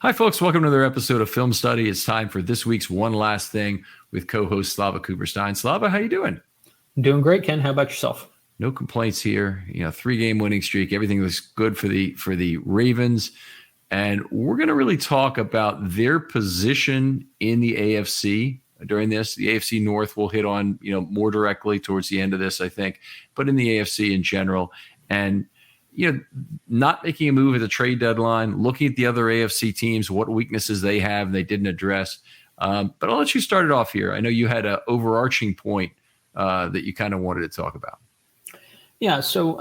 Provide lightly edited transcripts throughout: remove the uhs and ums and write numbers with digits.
Hi, folks. Welcome to another episode of Film Study. It's time for this week's One Last Thing with co-host Slava Cooperstein. Slava, how you doing? Doing great, Ken. How about yourself? No complaints here. 3-game winning streak. Everything looks good for the Ravens. And we're going to really talk about their position in the AFC during this. The AFC North will hit on, more directly towards the end of this, I think, but in the AFC in general. And not making a move at the trade deadline, looking at the other AFC teams, what weaknesses they have they didn't address. But I'll let you start it off here. I know you had an overarching point that you kind of wanted to talk about. Yeah, so,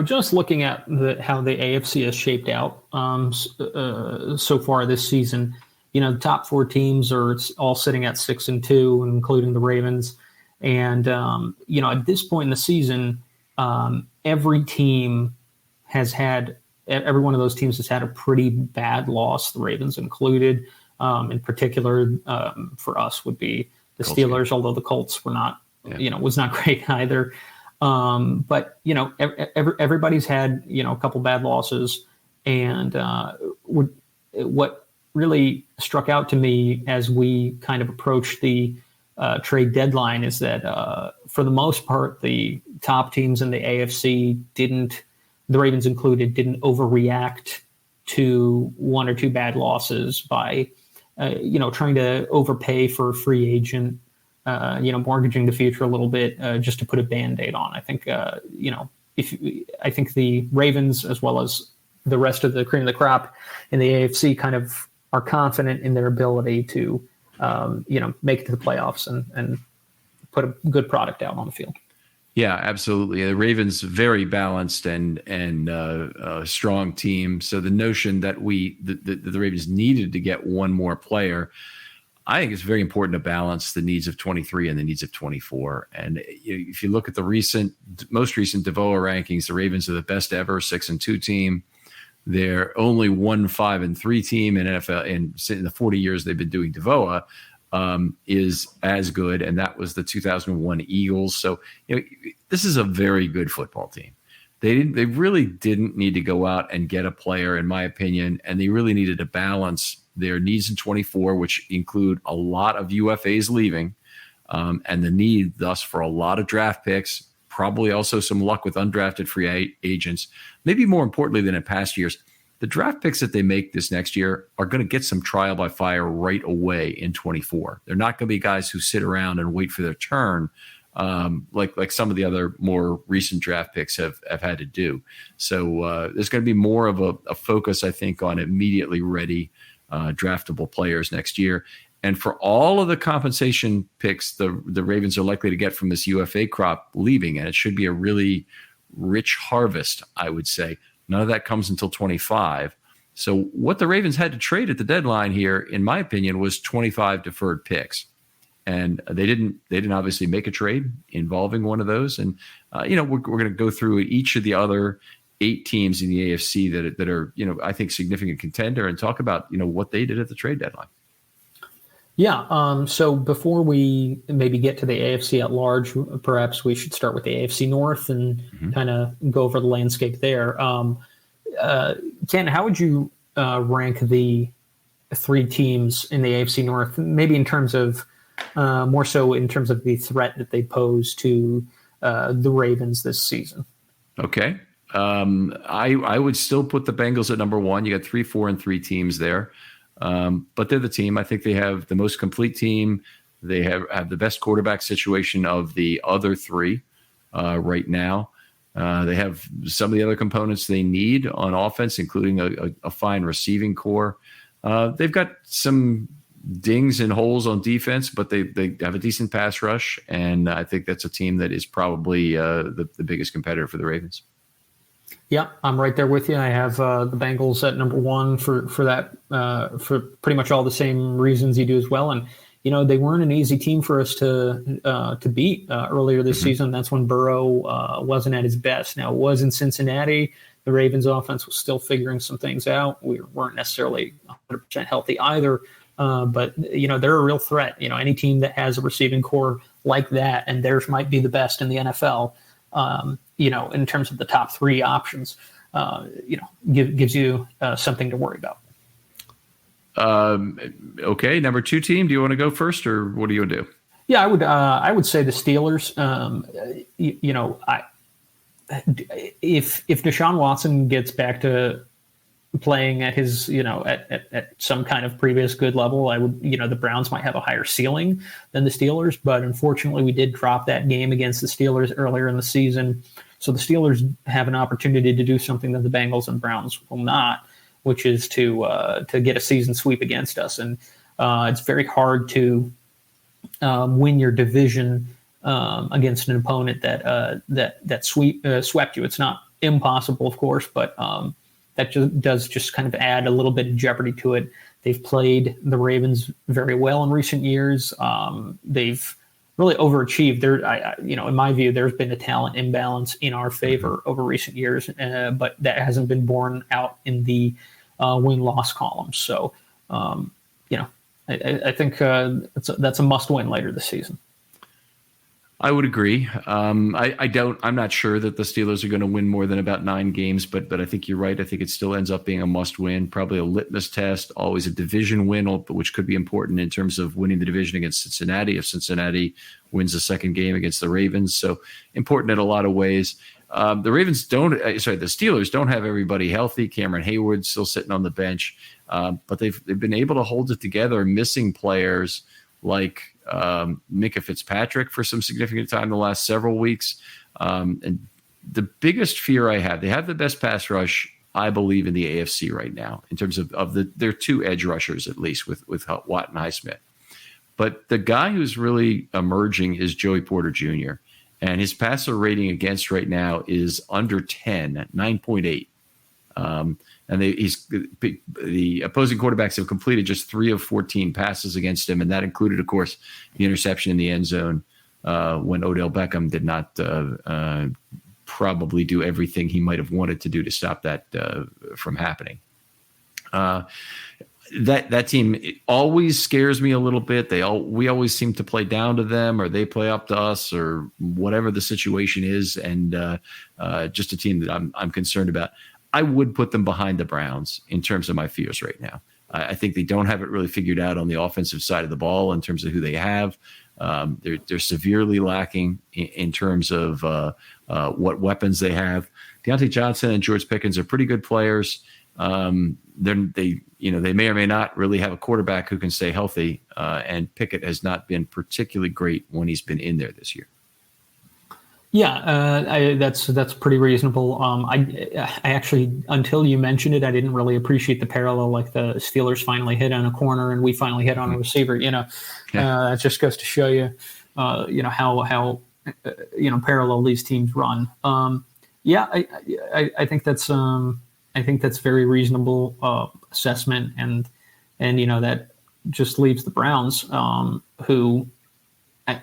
just looking at how the AFC has shaped out so far this season, the top four teams are all sitting at 6-2, including the Ravens. And, at this point in the season, every one of those teams has had a pretty bad loss, the Ravens included. In particular, for us would be the Steelers, although the Colts were not, was not great either. But everybody's had, a couple bad losses. And what really struck out to me as we kind of approached the trade deadline is that for the most part, the top teams in the AFC the Ravens included, didn't overreact to one or two bad losses by, trying to overpay for a free agent, mortgaging the future a little bit just to put a Band-Aid on. I think, I think the Ravens, as well as the rest of the cream of the crop in the AFC, kind of are confident in their ability to, make it to the playoffs and put a good product out on the field. Yeah, absolutely. The Ravens very balanced and strong team. So the notion that the Ravens needed to get one more player, I think it's very important to balance the needs of 23 and the needs of 24. And if you look at the most recent DVOA rankings, the Ravens are the best ever 6-2 team. They're only 1-5-3 team in NFL in the 40 years they've been doing DVOA. Is as good, and that was the 2001 Eagles. So this is a very good football team. They really didn't need to go out and get a player, in my opinion, and they really needed to balance their needs in 24, which include a lot of UFAs leaving, and the need thus for a lot of draft picks, probably also some luck with undrafted free agents. Maybe more importantly than in past years, the draft picks that they make this next year are going to get some trial by fire right away in 24. They're not going to be guys who sit around and wait for their turn, like some of the other more recent draft picks have had to do. So there's going to be more of a focus, I think, on immediately ready draftable players next year. And for all of the compensation picks the Ravens are likely to get from this UFA crop leaving, and it should be a really rich harvest, I would say. None of that comes until 25. So what the Ravens had to trade at the deadline here, in my opinion, was 25 deferred picks. And they didn't obviously make a trade involving one of those. And, we're going to go through each of the other 8 teams in the AFC that are, I think, significant contender and talk about, what they did at the trade deadline. Yeah. So before we maybe get to the AFC at large, perhaps we should start with the AFC North and kind of go over the landscape there. Ken, how would you rank the 3 teams in the AFC North, maybe in terms of more so in terms of the threat that they pose to the Ravens this season? Okay. I would still put the Bengals at number 1. You got 3, 4, and 3 teams there. But they're the team. I think they have the most complete team. They have the best quarterback situation of the other 3 right now. They have some of the other components they need on offense, including a fine receiving core. They've got some dings and holes on defense, but they have a decent pass rush, and I think that's a team that is probably the biggest competitor for the Ravens. Yeah, I'm right there with you. I have the Bengals at number 1 for that for pretty much all the same reasons you do as well. And they weren't an easy team for us to beat earlier this season. That's when Burrow wasn't at his best. Now, it was in Cincinnati. The Ravens' offense was still figuring some things out. We weren't necessarily 100% healthy either. But they're a real threat. Any team that has a receiving core like that, and theirs might be the best in the NFL. In terms of the top 3 options, gives you something to worry about. Okay, number 2 team. Do you want to go first, or what do you want to do? Yeah, I would say the Steelers. If Deshaun Watson gets back to playing at his, at some kind of previous good level, I would, the Browns might have a higher ceiling than the Steelers. But unfortunately, we did drop that game against the Steelers earlier in the season. So the Steelers have an opportunity to do something that the Bengals and Browns will not, which is to get a season sweep against us. And it's very hard to win your division against an opponent that swept you. It's not impossible, of course, but that does just kind of add a little bit of jeopardy to it. They've played the Ravens very well in recent years. They've really overachieved. In my view, there's been a talent imbalance in our favor over recent years, but that hasn't been borne out in the win-loss column. So, I think that's a must-win later this season. I would agree. I'm not sure that the Steelers are going to win more than about 9 games, but I think you're right. I think it still ends up being a must-win, probably a litmus test, always a division win, which could be important in terms of winning the division against Cincinnati if Cincinnati wins the second game against the Ravens. So important in a lot of ways. The Steelers don't have everybody healthy. Cameron Hayward's still sitting on the bench, but they've been able to hold it together, missing players like Minka Fitzpatrick for some significant time the last several weeks. And the biggest fear I have, they have the best pass rush, I believe, in the AFC right now in terms of their 2 edge rushers, at least with Watt and Highsmith. But the guy who's really emerging is Joey Porter Jr., and his passer rating against right now is under 10 at 9.8. And the opposing quarterbacks have completed just 3 of 14 passes against him, and that included, of course, the interception in the end zone when Odell Beckham did not probably do everything he might have wanted to do to stop that from happening. That team always scares me a little bit. We always seem to play down to them, or they play up to us, or whatever the situation is, and just a team that I'm concerned about. I would put them behind the Browns in terms of my fears right now. I think they don't have it really figured out on the offensive side of the ball in terms of who they have. They're severely lacking in terms of what weapons they have. Deontay Johnson and George Pickens are pretty good players. They may or may not really have a quarterback who can stay healthy. And Pickett has not been particularly great when he's been in there this year. Yeah, that's pretty reasonable. I actually, until you mentioned it, I didn't really appreciate the parallel. Like the Steelers finally hit on a corner and we finally hit on a receiver. That just goes to show you, how parallel these teams run. I think that's very reasonable assessment, and that just leaves the Browns, who.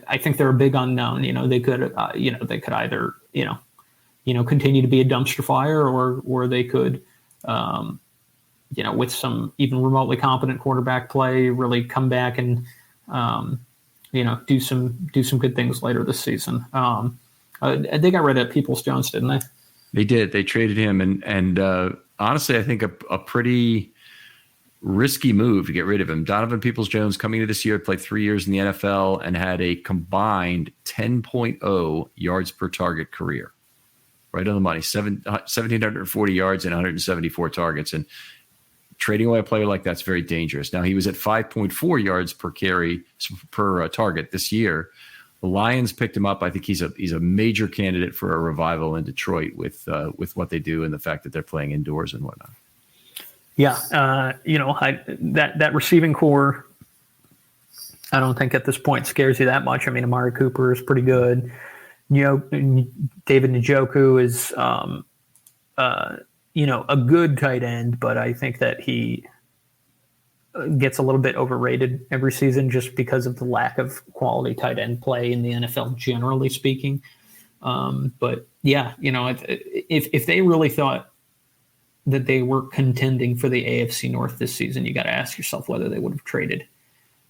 I think they're a big unknown. They could either, continue to be a dumpster fire, or they could, with some even remotely competent quarterback play, really come back and, do some good things later this season. They got rid of Peoples-Jones, didn't they? They did. They traded him, and honestly, I think a pretty risky move to get rid of him. Donovan Peoples-Jones coming into this year played 3 years in the NFL and had a combined 10.0 yards per target career. Right on the money, 1,740 yards and 174 targets. And trading away a player like that's very dangerous. Now, he was at 5.4 yards per carry per target this year. The Lions picked him up. I think he's a major candidate for a revival in Detroit with what they do and the fact that they're playing indoors and whatnot. Yeah, that receiving core, I don't think at this point scares you that much. I mean, Amari Cooper is pretty good. David Njoku is, a good tight end, but I think that he gets a little bit overrated every season just because of the lack of quality tight end play in the NFL, generally speaking. But yeah, if they really thought that they were contending for the AFC North this season, you got to ask yourself whether they would have traded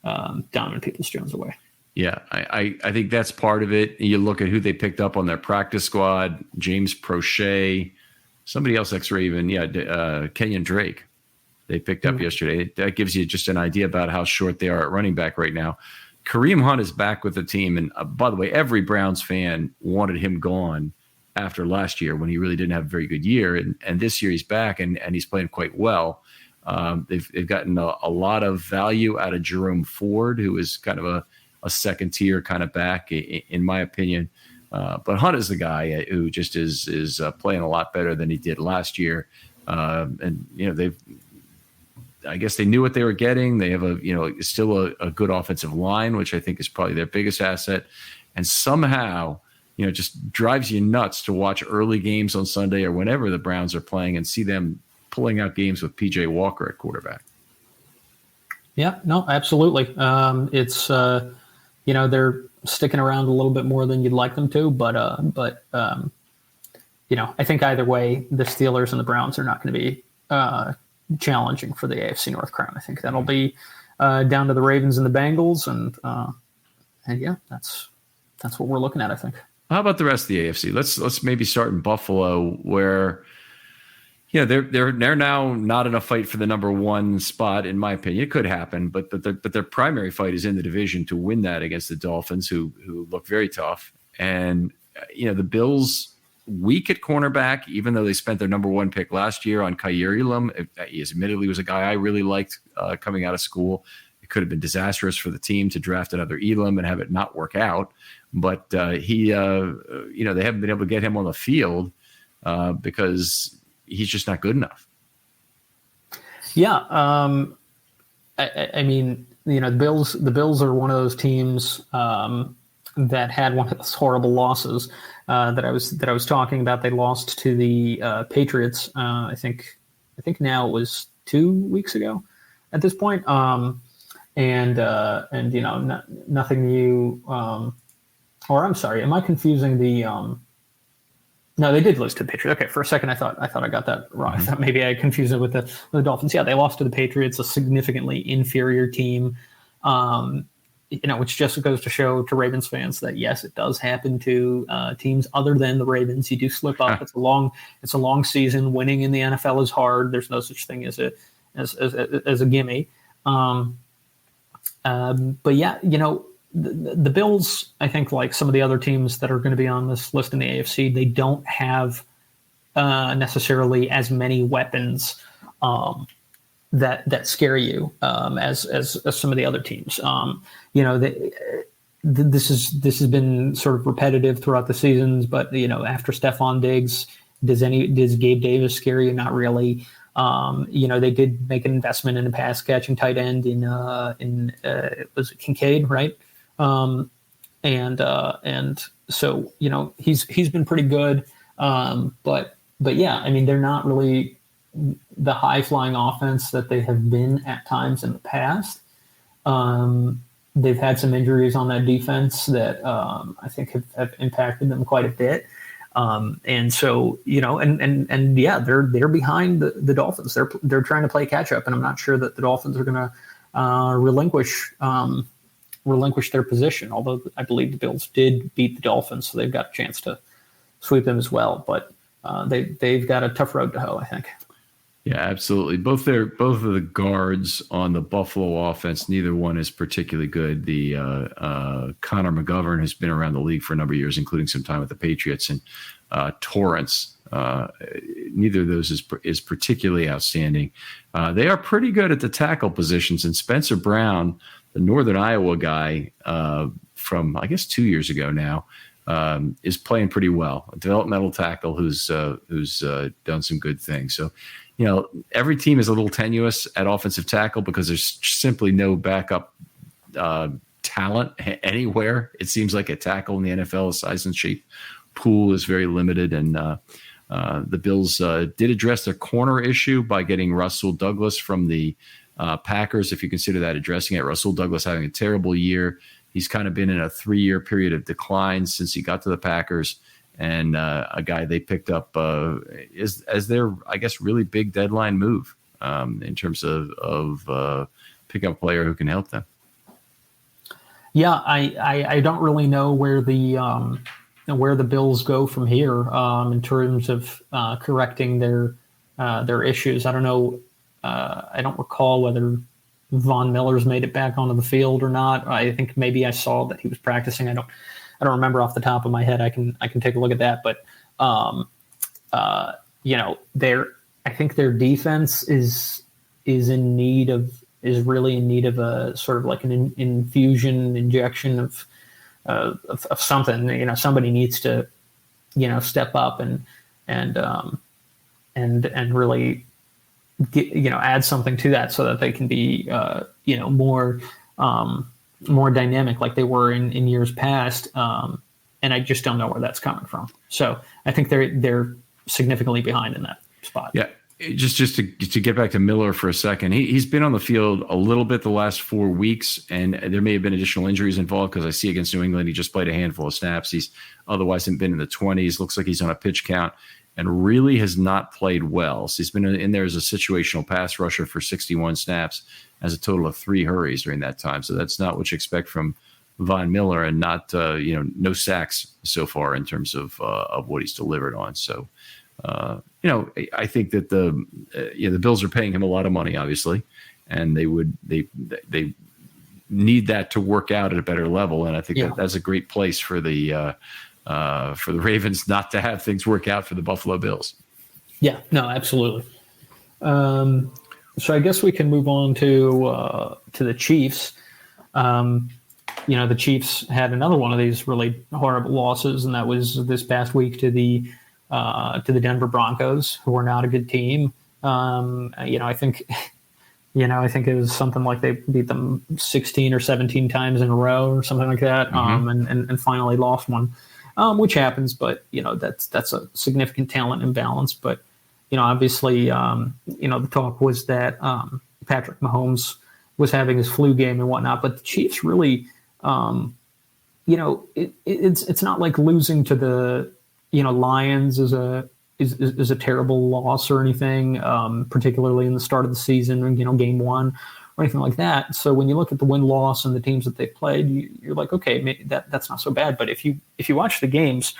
Donovan Peoples-Jones away. Yeah, I think that's part of it. You look at who they picked up on their practice squad: James Prochet, somebody else ex-Raven, Kenyon Drake. they picked up yesterday. That gives you just an idea about how short they are at running back right now. Kareem Hunt is back with the team. And by the way, every Browns fan wanted him gone after last year when he really didn't have a very good year. And this year he's back and he's playing quite well. They've gotten a lot of value out of Jerome Ford, who is kind of a second tier kind of back, in my opinion. But Hunt is the guy who just is playing a lot better than he did last year. And, I guess they knew what they were getting. They have still a good offensive line, which I think is probably their biggest asset. And somehow, just drives you nuts to watch early games on Sunday or whenever the Browns are playing and see them pulling out games with PJ Walker at quarterback. Yeah, no, absolutely. It's, they're sticking around a little bit more than you'd like them to, but I think either way, the Steelers and the Browns are not going to be challenging for the AFC North crown. I think that'll be down to the Ravens and the Bengals, and yeah, that's what we're looking at, I think. How about the rest of the AFC? Let's maybe start in Buffalo, where they're now not in a fight for the number one spot, in my opinion. It could happen, but their primary fight is in the division to win that against the Dolphins, who look very tough. And the Bills, weak at cornerback, even though they spent their number one pick last year on Kaiir Elam. He admittedly was a guy I really liked coming out of school. It could have been disastrous for the team to draft another Elam and have it not work out. But they haven't been able to get him on the field because he's just not good enough. Yeah. I mean, the Bills are one of those teams that had one of those horrible losses that I was talking about. They lost to the Patriots. I think now it was 2 weeks ago at this point. Nothing new. Or I'm sorry, am I confusing the? No, they did lose to the Patriots. Okay, for a second I thought I got that wrong. I thought maybe I confused it with the Dolphins. Yeah, they lost to the Patriots, a significantly inferior team. Which just goes to show to Ravens fans that yes, it does happen to teams other than the Ravens. You do slip up. It's a long season. Winning in the NFL is hard. There's no such thing as a gimme. But yeah, the Bills, I think, like some of the other teams that are going to be on this list in the AFC, they don't have necessarily as many weapons that scare you as some of the other teams. This has been sort of repetitive throughout the seasons, but after Stephon Diggs, does Gabe Davis scare you? Not really. They did make an investment in a pass catching tight end in was it Kincaid, right? And so he's been pretty good. But yeah, I mean, they're not really the high flying offense that they have been at times in the past. They've had some injuries on that defense that I think have impacted them quite a bit. And so, and yeah, they're behind the Dolphins. They're trying to play catch up, and I'm not sure that the Dolphins are going to relinquish their position. Although I believe the Bills did beat the Dolphins, so they've got a chance to sweep them as well. But they've got a tough road to hoe, I think. Yeah, absolutely. Both of the guards on the Buffalo offense, neither one is particularly good. The Connor McGovern has been around the league for a number of years, including some time with the Patriots, and Torrance. Neither of those is particularly outstanding. They are pretty good at the tackle positions, and Spencer Brown, the Northern Iowa guy from I guess 2 years ago now, is playing pretty well. A developmental tackle who's done some good things. So, every team is a little tenuous at offensive tackle because there's simply no backup talent anywhere. It seems like a tackle in the NFL, size and shape pool is very limited. And the Bills did address their corner issue by getting Russell Douglas from the Packers, if you consider that addressing it. Russell Douglas having a terrible year. He's kind of been in a 3-year period of decline since he got to the Packers. And a guy they picked up as their, I guess, really big deadline move in terms of picking up a player who can help them. Yeah, I don't really know where the Bills go from here in terms of correcting their issues. I don't know I don't recall whether Von Miller's made it back onto the field or not. I think maybe I saw that he was practicing. I don't remember off the top of my head. I can take a look at that. But I think their defense is really in need of a sort of like an injection of something. Somebody needs to step up and really add something to that so that they can be more dynamic like they were in years past. And I just don't know where that's coming from. So I think they're significantly behind in that spot. Yeah. Just to get back to Miller for a second, he's been on the field a little bit the last 4 weeks, and there may have been additional injuries involved because I see against New England he just played a handful of snaps. He's otherwise been in the 20s. Looks like he's on a pitch count and really has not played well. So he's been in there as a situational pass rusher for 61 snaps, has a total of 3 hurries during that time. So that's not what you expect from Von Miller, and not no sacks so far in terms of what he's delivered on. So. I think that the Bills are paying him a lot of money, obviously, and they need that to work out at a better level. And I think that's a great place for the Ravens not to have things work out for the Buffalo Bills. Yeah, no, absolutely. So I guess we can move on to the Chiefs. The Chiefs had another one of these really horrible losses, and that was this past week to the Denver Broncos, who are not a good team. I think it was something like they beat them 16 or 17 times in a row or something like that, and finally lost one, which happens. But that's a significant talent imbalance. But obviously, the talk was that Patrick Mahomes was having his flu game and whatnot. But the Chiefs really, it's not like losing to the Lions is a terrible loss or anything, particularly in the start of the season, game one or anything like that. So when you look at the win-loss and the teams that they played, you're like, okay, maybe that's not so bad. But if you watch the games,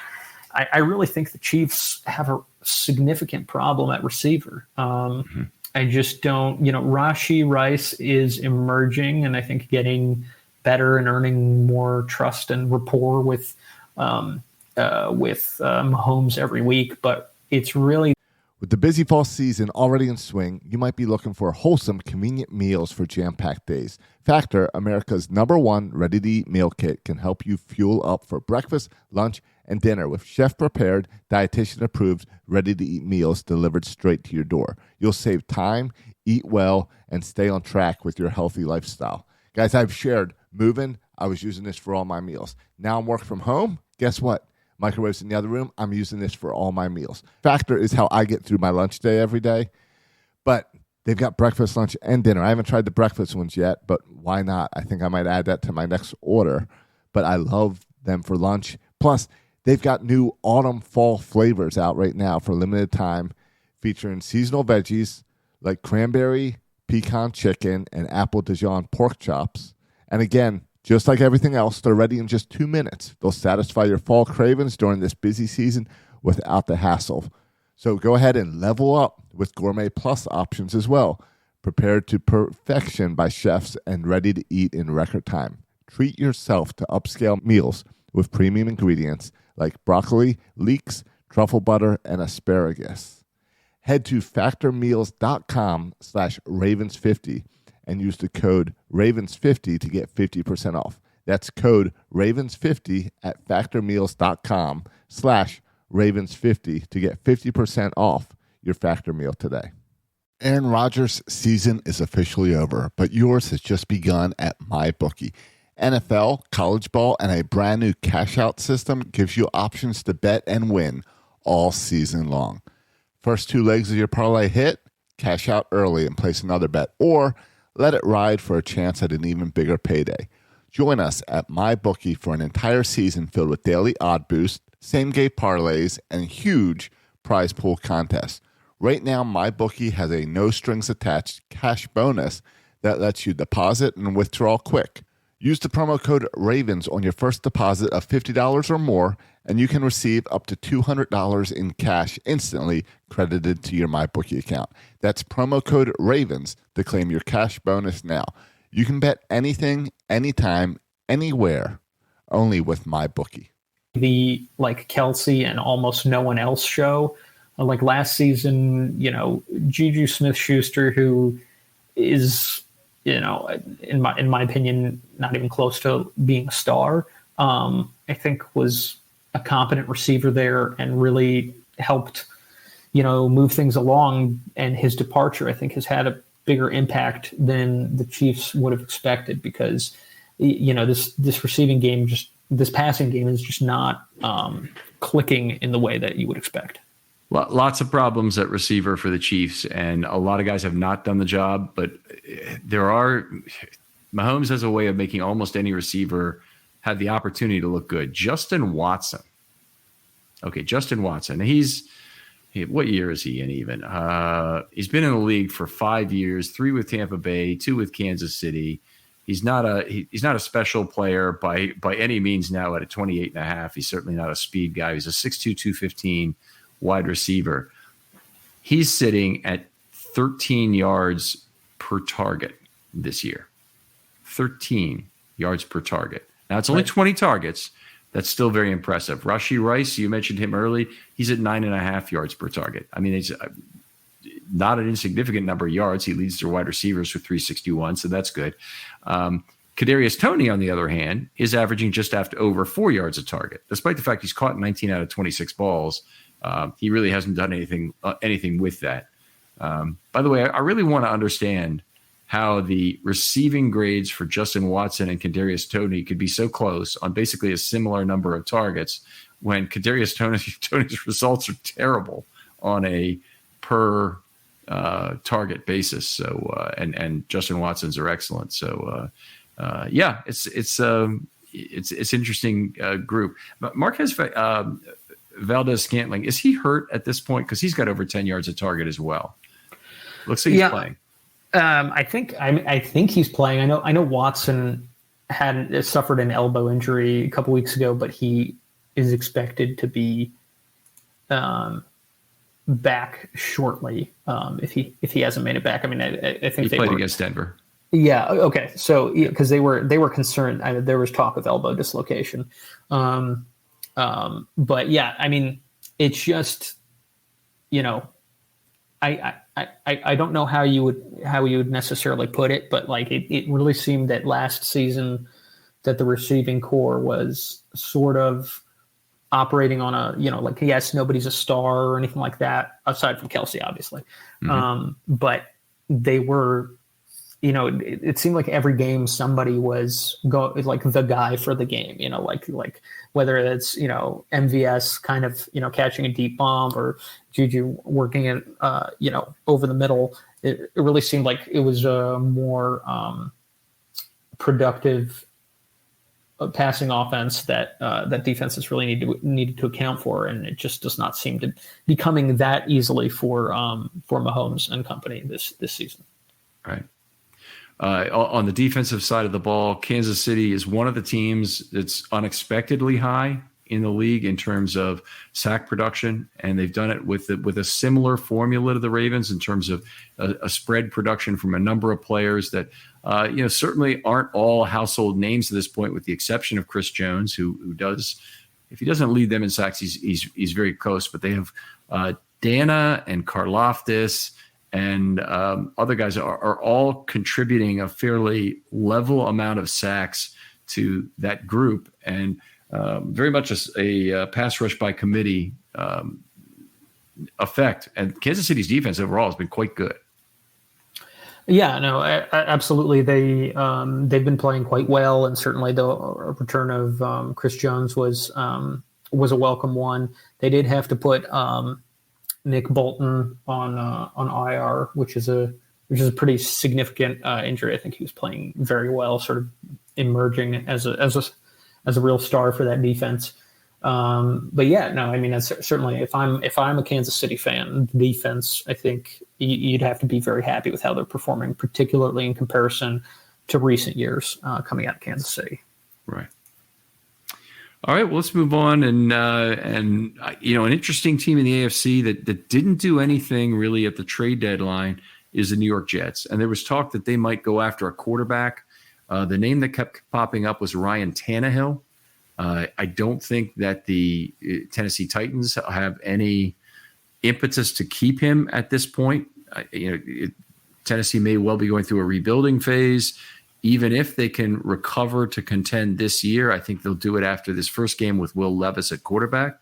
I really think the Chiefs have a significant problem at receiver. I just don't, Rashee Rice is emerging and I think getting better and earning more trust and rapport with Mahomes every week, but it's really. With the busy fall season already in swing, you might be looking for wholesome, convenient meals for jam-packed days. Factor, America's #1 ready-to-eat meal kit, can help you fuel up for breakfast, lunch, and dinner with chef-prepared, dietitian-approved, ready-to-eat meals delivered straight to your door. You'll save time, eat well, and stay on track with your healthy lifestyle. Guys, I've shared moving. I was using this for all my meals. Now I'm working from home. Guess what? Microwaves in the other room. I'm using this for all my meals. Factor is how I get through my lunch day every day. But they've got breakfast, lunch, and dinner. I haven't tried the breakfast ones yet, but why not? I think I might add that to my next order. But I love them for lunch. Plus, they've got new autumn fall flavors out right now for limited time, featuring seasonal veggies like cranberry, pecan chicken, and apple Dijon pork chops. And again, just like everything else, they're ready in just 2 minutes. They'll satisfy your fall cravings during this busy season without the hassle. So go ahead and level up with Gourmet Plus options as well. Prepared to perfection by chefs and ready to eat in record time. Treat yourself to upscale meals with premium ingredients like broccoli, leeks, truffle butter, and asparagus. Head to factormeals.com/Ravens50 and use the code RAVENS50 to get 50% off. That's code RAVENS50 at factormeals.com/Ravens50 to get 50% off your Factor meal today. Aaron Rodgers' season is officially over, but yours has just begun at MyBookie. NFL, college ball, and a brand new cash-out system gives you options to bet and win all season long. First 2 legs of your parlay hit, cash out early and place another bet, or let it ride for a chance at an even bigger payday. Join us at MyBookie for an entire season filled with daily odd boost, same-game parlays, and huge prize pool contests. Right now, MyBookie has a no-strings-attached cash bonus that lets you deposit and withdraw quick. Use the promo code RAVENS on your first deposit of $50 or more, and you can receive up to $200 in cash instantly credited to your MyBookie account. That's promo code RAVENS to claim your cash bonus now. You can bet anything, anytime, anywhere, only with MyBookie. The Kelsey and almost no one else show. Like last season, Juju Smith-Schuster, who is, in my opinion, not even close to being a star, I think was a competent receiver there and really helped, move things along. And his departure, I think, has had a bigger impact than the Chiefs would have expected because, this receiving game, this passing game is just not clicking in the way that you would expect. Lots of problems at receiver for the Chiefs, and a lot of guys have not done the job, but Mahomes has a way of making almost any receiver have the opportunity to look good. Justin Watson. Okay, Justin Watson. What year is he in even? He's been in the league for 5 years, 3 with Tampa Bay, 2 with Kansas City. He's not a special player by any means now at 28.5. He's certainly not a speed guy. He's a 6'2", 215 wide receiver. He's sitting at 13 yards per target this year. 13 yards per target. Now, it's only 20 targets. That's still very impressive. Rashee Rice, you mentioned him early. He's at 9.5 yards per target. I mean, it's not an insignificant number of yards. He leads their wide receivers with 361, so that's good. Kadarius Toney, on the other hand, is averaging just over 4 yards a target. Despite the fact he's caught 19 out of 26 balls, he really hasn't done anything with that. By the way, I really want to understand how the receiving grades for Justin Watson and Kadarius Toney could be so close on basically a similar number of targets when Kadarius Toney's results are terrible on a per target basis. So and Justin Watson's are excellent. So it's interesting group. Marquez Valdez-Scantling, is he hurt at this point? Because he's got over 10 yards a target as well. Looks like he's playing. I think he's playing. I know Watson had suffered an elbow injury a couple weeks ago, but he is expected to be back shortly if he hasn't made it back. I mean, I think he played against Denver. Yeah. Okay. So because they were concerned, there was talk of elbow dislocation. But yeah, I mean, it's just, I don't know how you would necessarily put it, but like it really seemed that last season that the receiving core was sort of operating on a, yes, nobody's a star or anything like that aside from Kelsey, obviously. Mm-hmm. But they were, it seemed like every game somebody was like the guy for the game, like whether it's, MVS kind of, catching a deep bomb or Juju working it, over the middle. It really seemed like it was a more productive passing offense that defenses really needed to account for, and it just does not seem to be coming that easily for Mahomes and company this season. Right. On the defensive side of the ball, Kansas City is one of the teams that's unexpectedly high in the league in terms of sack production, and they've done it with a similar formula to the Ravens in terms of a spread production from a number of players that certainly aren't all household names at this point, with the exception of Chris Jones, who does, if he doesn't lead them in sacks, he's very close. But they have Dana and Karlaftis and other guys are all contributing a fairly level amount of sacks to that group, and very much a pass rush by committee effect. And Kansas City's defense overall has been quite good. Yeah, no, absolutely. They've been playing quite well, and certainly the return of Chris Jones was a welcome one. They did have to put Nick Bolton on IR, which is a pretty significant injury. I think he was playing very well, sort of emerging as a real star for that defense. But yeah, no, I mean, that's certainly if I'm a Kansas City fan, the defense, I think you'd have to be very happy with how they're performing, particularly in comparison to recent years coming out of Kansas City. Right. All right, well, let's move on. And an interesting team in the AFC that didn't do anything really at the trade deadline is the New York Jets. And there was talk that they might go after a quarterback. The name that kept popping up was Ryan Tannehill. I don't think that the Tennessee Titans have any impetus to keep him at this point. Tennessee may well be going through a rebuilding phase. Even if they can recover to contend this year, I think they'll do it after this first game with Will Levis at quarterback.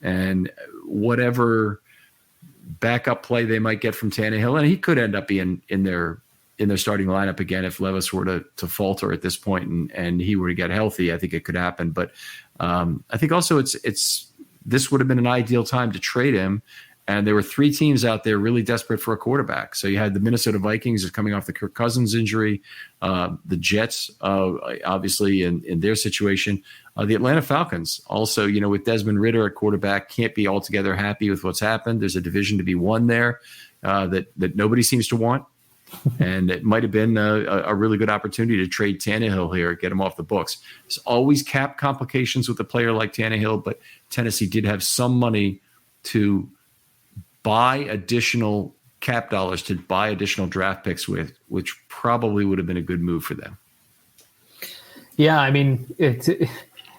And whatever backup play they might get from Tannehill, and he could end up being in their starting lineup again if Levis were to falter at this point and he were to get healthy. I think it could happen. But I think also this would have been an ideal time to trade him. And there were three teams out there really desperate for a quarterback. So you had the Minnesota Vikings is coming off the Kirk Cousins injury, the Jets, obviously in their situation, the Atlanta Falcons also, with Desmond Ridder at quarterback, can't be altogether happy with what's happened. There's a division to be won there that nobody seems to want. And it might have been a really good opportunity to trade Tannehill here, get him off the books. There's always cap complications with a player like Tannehill, but Tennessee did have some money to buy additional cap dollars, to buy additional draft picks with, which probably would have been a good move for them. Yeah, I mean,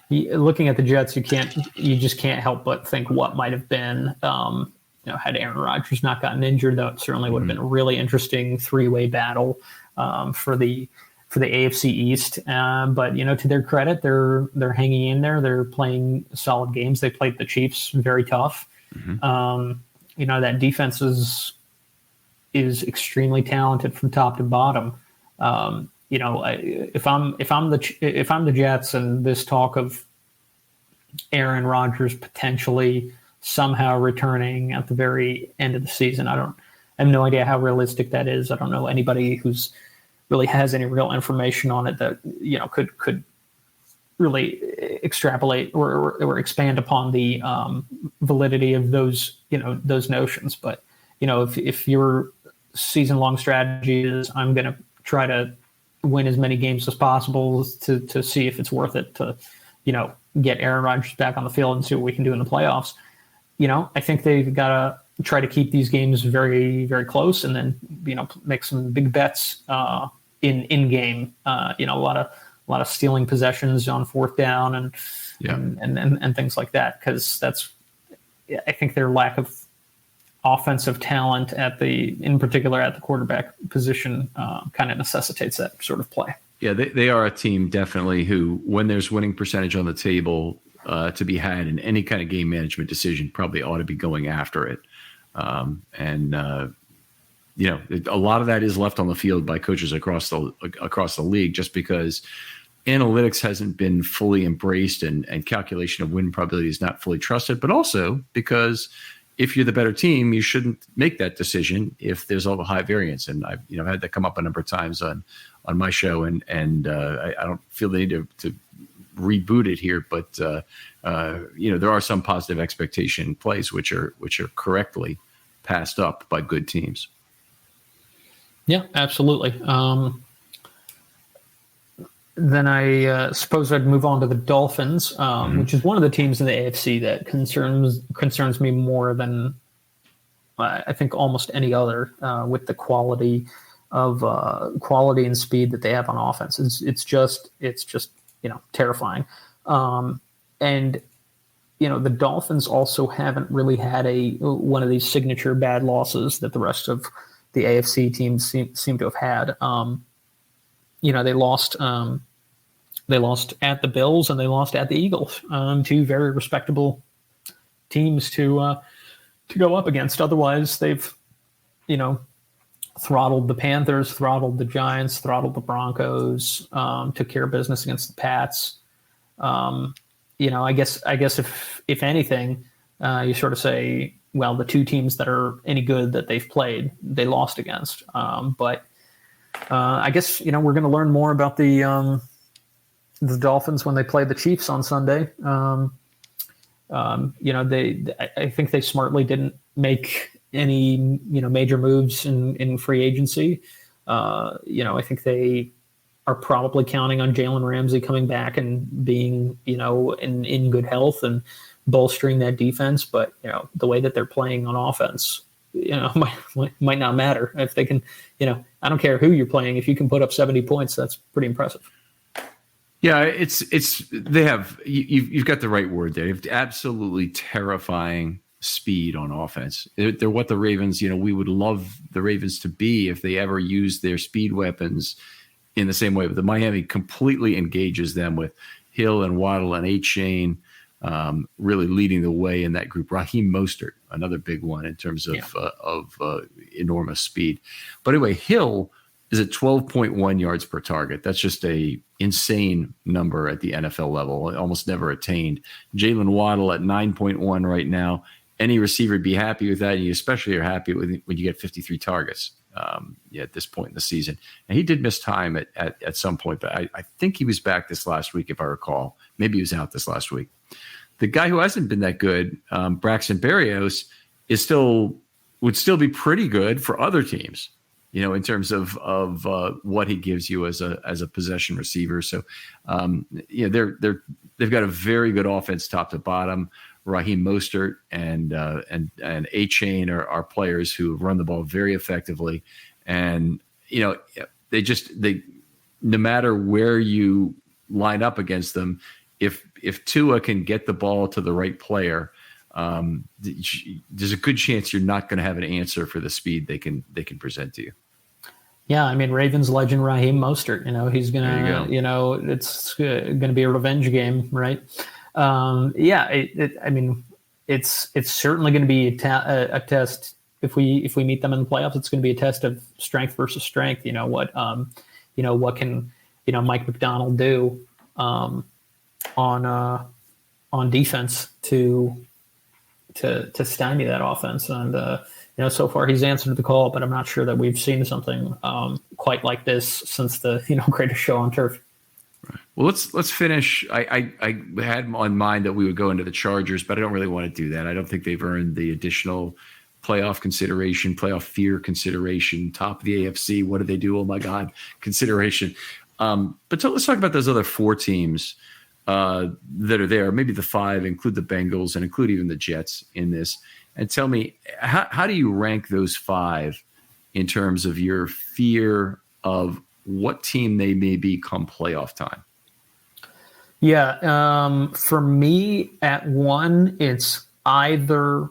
looking at the Jets, you just can't help but think what might have been. Had Aaron Rodgers not gotten injured, that certainly would have been a really interesting three-way battle for the AFC East. But to their credit, they're hanging in there. They're playing solid games. They played the Chiefs very tough. Mm-hmm. That defense is extremely talented from top to bottom. If I'm the Jets and this talk of Aaron Rodgers potentially somehow returning at the very end of the season, I have no idea how realistic that is. I don't know anybody who's really has any real information on it that could really extrapolate or expand upon the validity of those notions. But if your season-long strategy is I'm going to try to win as many games as possible to see if it's worth it to get Aaron Rodgers back on the field and see what we can do in the playoffs, I think they've got to try to keep these games very, very close and then make some big bets in game. A lot of stealing possessions on fourth down and things like that, because I think their lack of offensive talent in particular at the quarterback position kind of necessitates that sort of play. Yeah, they are a team definitely who, when there's winning percentage on the table to be had in any kind of game management decision, probably ought to be going after it. A lot of that is left on the field by coaches across the league, just because analytics hasn't been fully embraced and calculation of win probability is not fully trusted, but also because if you're the better team, you shouldn't make that decision if there's all the high variance. And I've had that come up a number of times on my show, and I don't feel the need to reboot it here, but there are some positive expectation plays which are correctly passed up by good teams. Yeah, absolutely. Then I suppose I'd move on to the Dolphins, which is one of the teams in the AFC that concerns me more than I think almost any other, with the quality and speed that they have on offense. It's just terrifying. And the Dolphins also haven't really had one of these signature bad losses that the rest of the AFC teams seem to have had. They lost at the Bills and they lost at the Eagles, two very respectable teams to go up against. Otherwise, they've throttled the Panthers, throttled the Giants, throttled the Broncos, took care of business against the Pats. I guess if anything, you sort of say, well, the two teams that are any good that they've played, they lost against. But I guess we're going to learn more about the Dolphins when they play the Chiefs on Sunday. I think they smartly didn't make any major moves in free agency. I think they are probably counting on Jalen Ramsey coming back and being, in good health and bolstering that defense. But, the way that they're playing on offense, might not matter if they can, I don't care who you're playing. If you can put up 70 points, that's pretty impressive. Yeah, you've got the right word there. They have absolutely terrifying speed on offense. They're what the Ravens, we would love the Ravens to be if they ever used their speed weapons in the same way. But the Miami completely engages them with Hill and Waddle and A-Chain really leading the way in that group. Raheem Mostert, another big one in terms of enormous speed. But anyway, Hill is at 12.1 yards per target. That's just a insane number at the NFL level, almost never attained. Jalen Waddle at 9.1 right now. Any receiver would be happy with that. And you especially are happy when you get 53 targets at this point in the season. And he did miss time at some point, but I think he was back this last week, if I recall. Maybe he was out this last week. The guy who hasn't been that good, Braxton Berrios, would still be pretty good for other teams, in terms of what he gives you as a possession receiver. So, they've got a very good offense top to bottom. Raheem Mostert and A-Chain are players who run the ball very effectively, and they no matter where you line up against them, if Tua can get the ball to the right player, there's a good chance you're not going to have an answer for the speed they can present to you. Yeah, I mean, Ravens legend Raheem Mostert. He's gonna, it's gonna be a revenge game, right? It's certainly going to be a test. If we meet them in the playoffs, it's going to be a test of strength versus strength. What can Mike McDonald do on defense to stymie that offense. And so far he's answered the call, but I'm not sure that we've seen something quite like this since the greatest show on turf. Well, let's finish. I had on mind that we would go into the Chargers, but I don't really want to do that. I don't think they've earned the additional playoff consideration, playoff fear consideration, top of the AFC. What did they do? Oh my God, consideration. But let's talk about those other four teams that are there. Maybe the five, include the Bengals and include even the Jets in this. And tell me, how do you rank those five in terms of your fear of what team they may be come playoff time? Yeah, for me at one, it's either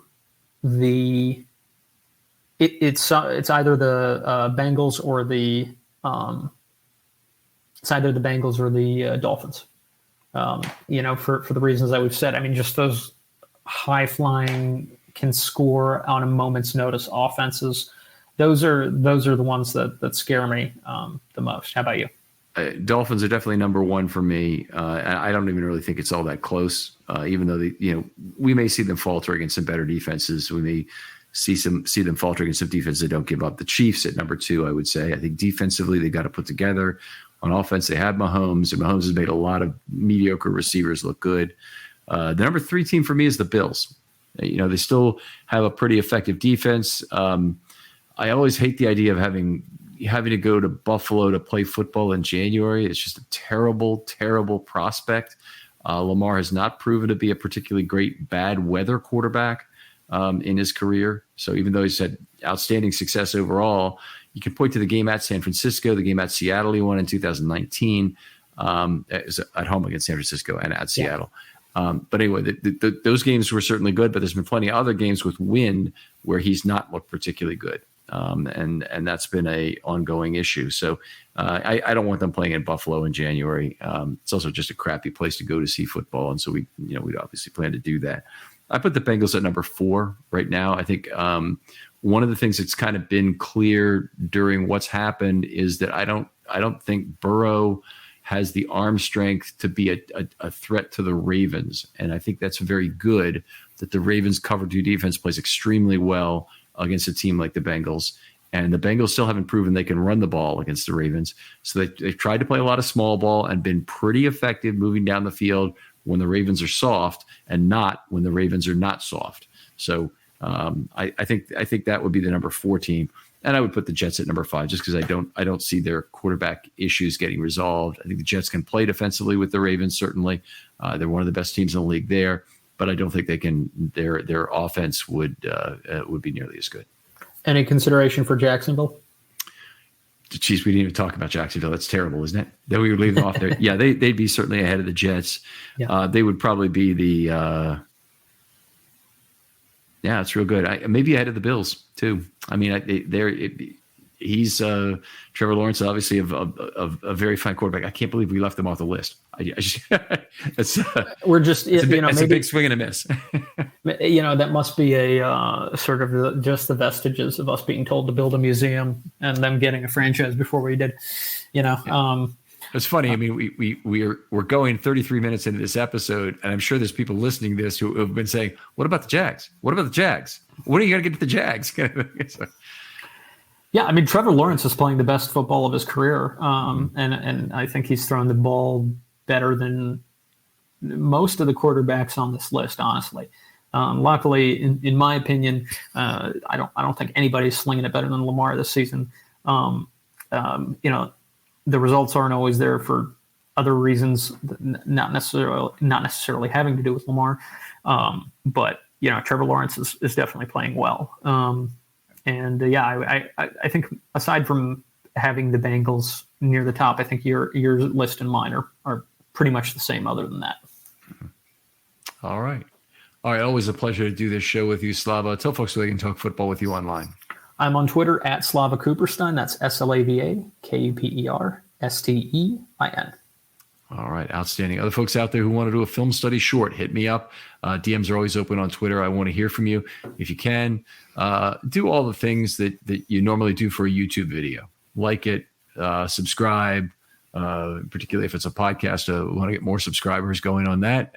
it's either the Bengals or the Dolphins. For the reasons that we've said. I mean, just those high flying, can score on a moment's notice offenses. Those are the ones that scare me the most. How about you? Dolphins are definitely number one for me. I don't even really think it's all that close. Even though we may see them falter against some better defenses. We may see them falter against some defenses that don't give up. The Chiefs at number two, I would say. I think defensively they got to put together. On offense, they have Mahomes, and Mahomes has made a lot of mediocre receivers look good. The number three team for me is the Bills. They still have a pretty effective defense. I always hate the idea of having to go to Buffalo to play football in January. It's just a terrible, terrible prospect. Lamar has not proven to be a particularly great bad weather quarterback in his career. So even though he's had outstanding success overall, you can point to the game at San Francisco, the game at Seattle he won in 2019. It was at home against San Francisco and at Seattle. But anyway, those games were certainly good, but there's been plenty of other games with wind where he's not looked particularly good. And that's been a ongoing issue. So I don't want them playing in Buffalo in January. It's also just a crappy place to go to see football. And so we'd obviously plan to do that. I put the Bengals at number 4 right now. I think one of the things that's kind of been clear during what's happened is that I don't think Burrow has the arm strength to be a threat to the Ravens. And I think that's very good that the Ravens cover 2 defense plays extremely well against a team like the Bengals. And the Bengals still haven't proven they can run the ball against the Ravens. So they've tried to play a lot of small ball and been pretty effective moving down the field when the Ravens are soft and not when the Ravens are not soft. So I think that would be the number 4 team. And I would put the Jets at number 5 just because I don't see their quarterback issues getting resolved. I think the Jets can play defensively with the Ravens. Certainly, they're one of the best teams in the league there, but I don't think they can. Their offense would be nearly as good. Any consideration for Jacksonville? Jeez, we didn't even talk about Jacksonville. That's terrible, isn't it? That we would leave them off there. Yeah, they'd be certainly ahead of the Jets. Yeah. They would probably be the. Yeah, it's real good. Maybe ahead of the Bills too. I mean, he's Trevor Lawrence, obviously a very fine quarterback. I can't believe we left him off the list. It's a big swing and a miss. That must be a sort of just the vestiges of us being told to build a museum and them getting a franchise before we did. It's funny. I mean, we're going 33 minutes into this episode, and I'm sure there's people listening to this who have been saying, "What about the Jags? What about the Jags? When are you going to get to the Jags?" Yeah, I mean, Trevor Lawrence is playing the best football of his career, and I think he's thrown the ball better than most of the quarterbacks on this list, honestly. Luckily, in my opinion, I don't think anybody's slinging it better than Lamar this season. The results aren't always there for other reasons, not necessarily having to do with Lamar. But Trevor Lawrence is definitely playing well. I think aside from having the Bengals near the top, I think your list and mine are pretty much the same other than that. All right. Always a pleasure to do this show with you, Slava. Tell folks where they can talk football with you online. I'm on Twitter at Slava Cooperstein. That's SLAVAKUPERSTEIN. All right. Outstanding. Other folks out there who want to do a film study short, hit me up. DMs are always open on Twitter. I want to hear from you. If you can, do all the things that you normally do for a YouTube video. Like it, subscribe, particularly if it's a podcast. Want to get more subscribers going on that.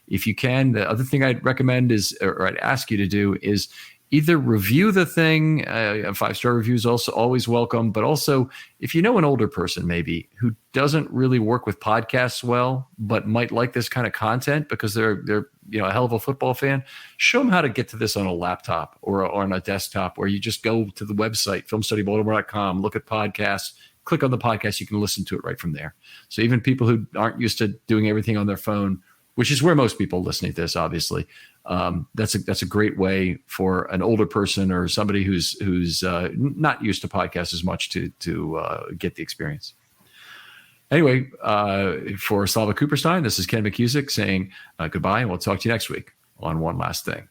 If you can, the other thing I'd recommend or I'd ask you to do is either review the thing. A 5-star review is also always welcome. But also, if you know an older person maybe who doesn't really work with podcasts well, but might like this kind of content because they're a hell of a football fan, show them how to get to this on a laptop or on a desktop, where you just go to the website, filmstudybaltimore.com, look at podcasts, click on the podcast. You can listen to it right from there. So even people who aren't used to doing everything on their phone, which is where most people listening to this, obviously, that's a great way for an older person or somebody who's not used to podcasts as much to get the experience. Anyway, for Slava Cooperstein, this is Ken McCusick saying goodbye, and we'll talk to you next week on One Last Thing.